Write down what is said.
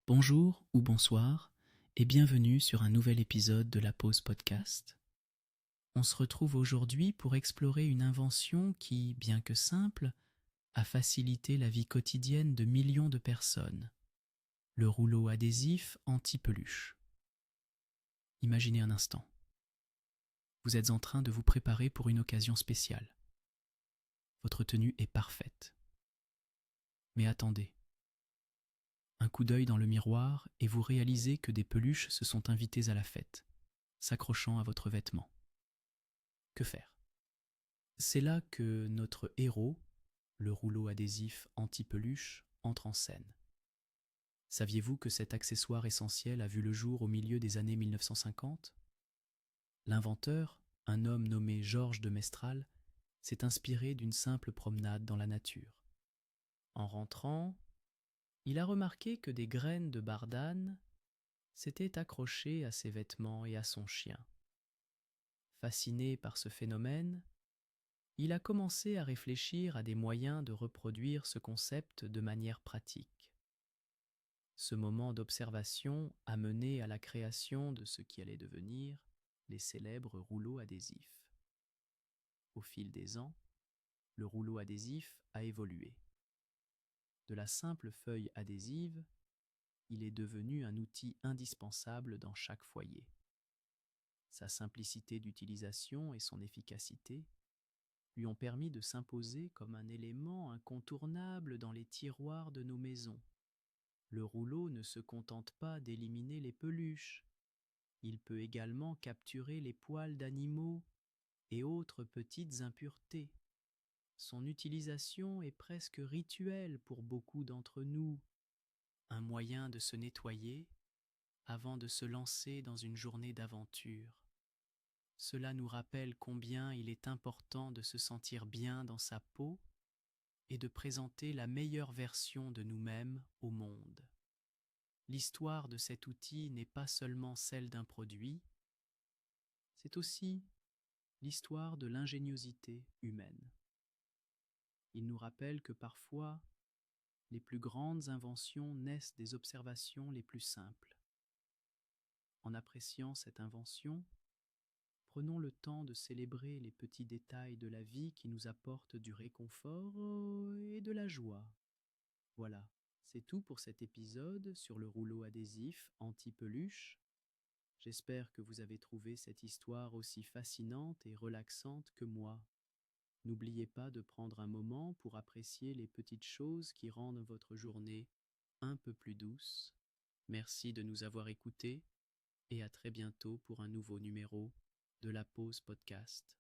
Bonjour ou bonsoir et bienvenue sur un nouvel épisode de la Pause Podcast. On se retrouve aujourd'hui pour explorer une invention qui, bien que simple, a facilité la vie quotidienne de millions de personnes. Le rouleau adhésif anti-peluche. Imaginez un instant. Vous êtes en train de vous préparer pour une occasion spéciale. Votre tenue est parfaite. Mais attendez. Un coup d'œil dans le miroir et vous réalisez que des peluches se sont invitées à la fête, s'accrochant à votre vêtement. Que faire? C'est là que notre héros, le rouleau adhésif anti-peluche, entre en scène. Saviez-vous que cet accessoire essentiel a vu le jour au milieu des années 1950? L'inventeur, un homme nommé Georges de Mestral, s'est inspiré d'une simple promenade dans la nature. En rentrant, il a remarqué que des graines de bardane s'étaient accrochées à ses vêtements et à son chien. Fasciné par ce phénomène, il a commencé à réfléchir à des moyens de reproduire ce concept de manière pratique. Ce moment d'observation a mené à la création de ce qui allait devenir les célèbres rouleaux adhésifs. Au fil des ans, le rouleau adhésif a évolué. De la simple feuille adhésive, il est devenu un outil indispensable dans chaque foyer. Sa simplicité d'utilisation et son efficacité lui ont permis de s'imposer comme un élément incontournable dans les tiroirs de nos maisons. Le rouleau ne se contente pas d'éliminer les peluches, il peut également capturer les poils d'animaux et autres petites impuretés. Son utilisation est presque rituelle pour beaucoup d'entre nous, un moyen de se nettoyer avant de se lancer dans une journée d'aventure. Cela nous rappelle combien il est important de se sentir bien dans sa peau et de présenter la meilleure version de nous-mêmes au monde. L'histoire de cet outil n'est pas seulement celle d'un produit, c'est aussi l'histoire de l'ingéniosité humaine. Il nous rappelle que parfois, les plus grandes inventions naissent des observations les plus simples. En appréciant cette invention, prenons le temps de célébrer les petits détails de la vie qui nous apportent du réconfort et de la joie. Voilà, c'est tout pour cet épisode sur le rouleau adhésif anti-peluche. J'espère que vous avez trouvé cette histoire aussi fascinante et relaxante que moi. N'oubliez pas de prendre un moment pour apprécier les petites choses qui rendent votre journée un peu plus douce. Merci de nous avoir écoutés et à très bientôt pour un nouveau numéro de la Pause Podcast.